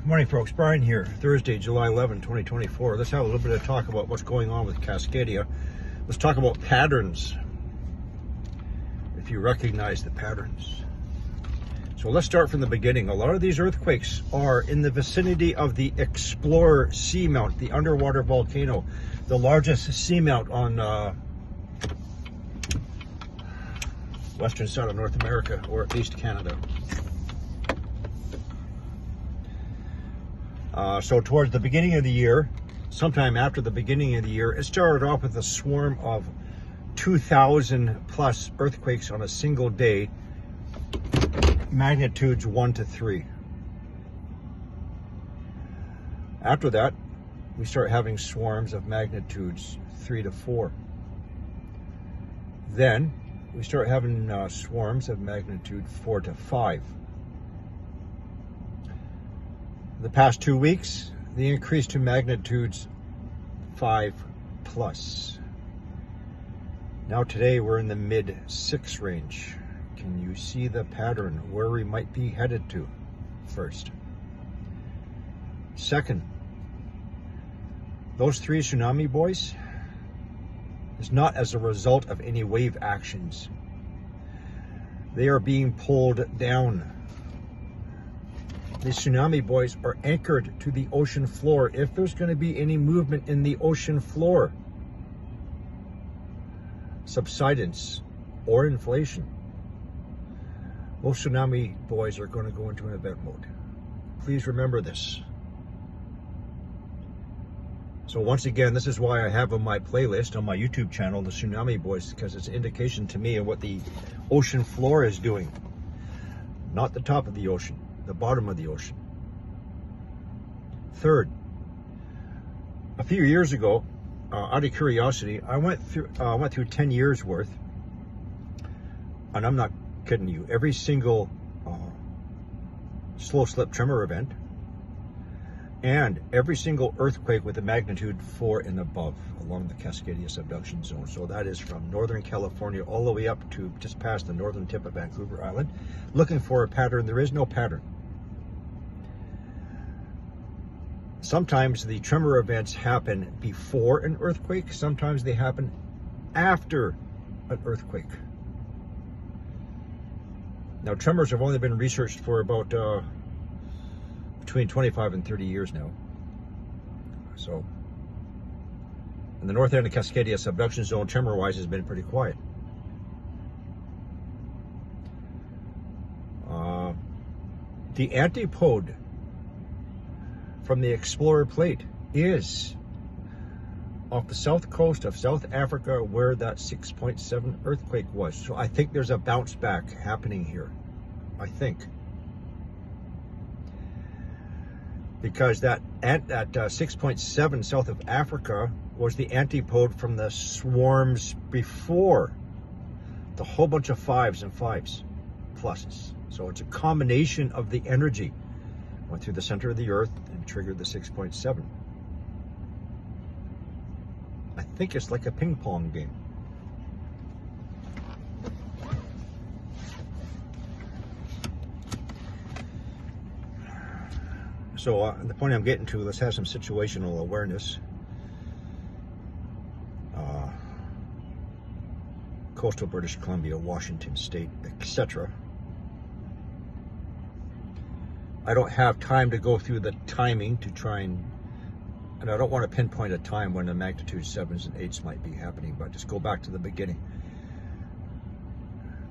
Morning, folks. Brian here. Thursday, July 11, 2024. Let's have a little bit of talk about what's going on with Cascadia. Let's talk about patterns, if you recognize the patterns. So let's start from the beginning. A lot of these earthquakes are in the vicinity of the Explorer seamount, the underwater volcano, the largest seamount on western side of North America, or at least Canada. So towards the beginning of the year, sometime after the beginning of the year, it started off with a swarm of 2,000 plus earthquakes on a single day, magnitudes 1 to 3. After that, we start having swarms of magnitudes 3 to 4. Then we start having swarms of magnitude 4 to 5. The past 2 weeks, they increased to magnitudes 5 plus. Now today we're in the mid 6 range. Can you see the pattern where we might be headed to? First. Second, those 3 tsunami buoys is not as a result of any wave actions. They are being pulled down. The tsunami buoys are anchored to the ocean floor. If there's going to be any movement in the ocean floor, subsidence or inflation, those tsunami buoys are going to go into an event mode. Please remember this. So once again, this is why I have on my playlist on my YouTube channel the tsunami buoys, because it's an indication to me of what the ocean floor is doing. Not the top of the ocean, the bottom of the ocean. Third, a few years ago, out of curiosity, I went through 10 years worth, and I'm not kidding you, every single slow slip tremor event and every single earthquake with a magnitude 4 and above along the Cascadia subduction zone. So that is from Northern California all the way up to just past the northern tip of Vancouver Island, looking for a pattern. There is no pattern. Sometimes the tremor events happen before an earthquake. Sometimes they happen after an earthquake. Now, tremors have only been researched for about between 25 and 30 years now. So, in the north end of Cascadia subduction zone, tremor-wise, has been pretty quiet. The antipode from the Explorer plate is off the south coast of South Africa, where that 6.7 earthquake was. So I think there's a bounce back happening here. I think. Because that 6.7 south of Africa was the antipode from the swarms before. The whole bunch of 5s and 5s pluses. So it's a combination of the energy. Went through the center of the earth and triggered the 6.7. I think it's like a ping pong game. So the point I'm getting to, let's have some situational awareness. Coastal British Columbia, Washington State, etc. I don't have time to go through the timing to try and I don't want to pinpoint a time when the magnitude 7s and 8s might be happening, but just go back to the beginning.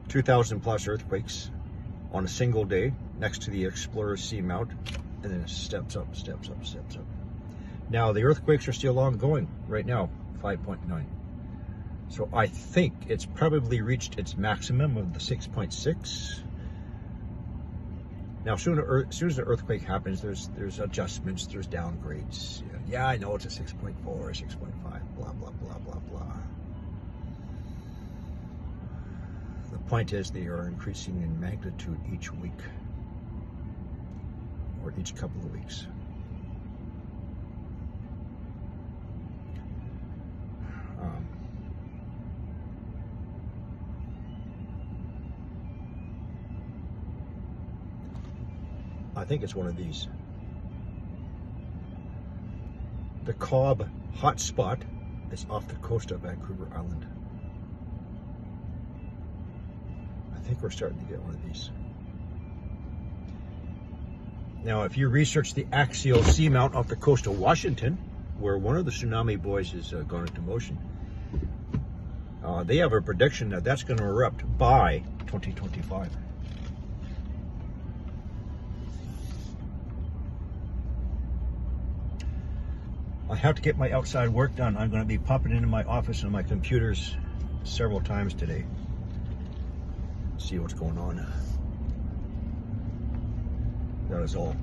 2,000 plus earthquakes on a single day next to the Explorer seamount, and then it steps up, steps up, steps up. Now the earthquakes are still ongoing right now, 5.9. So I think it's probably reached its maximum of the 6.6. Now, as soon as the earthquake happens, there's adjustments, there's downgrades. Yeah, I know it's a 6.4, 6.5, blah, blah, blah, blah, blah. The point is they are increasing in magnitude each week, or each couple of weeks. I think it's one of these. The Cobb hotspot is off the coast of Vancouver Island. I think we're starting to get one of these. Now, if you research the axial seamount off the coast of Washington, where one of the tsunami buoys has gone into motion, they have a prediction that that's going to erupt by 2025. I have to get my outside work done. I'm going to be popping into my office and my computers several times today. See what's going on. That is all.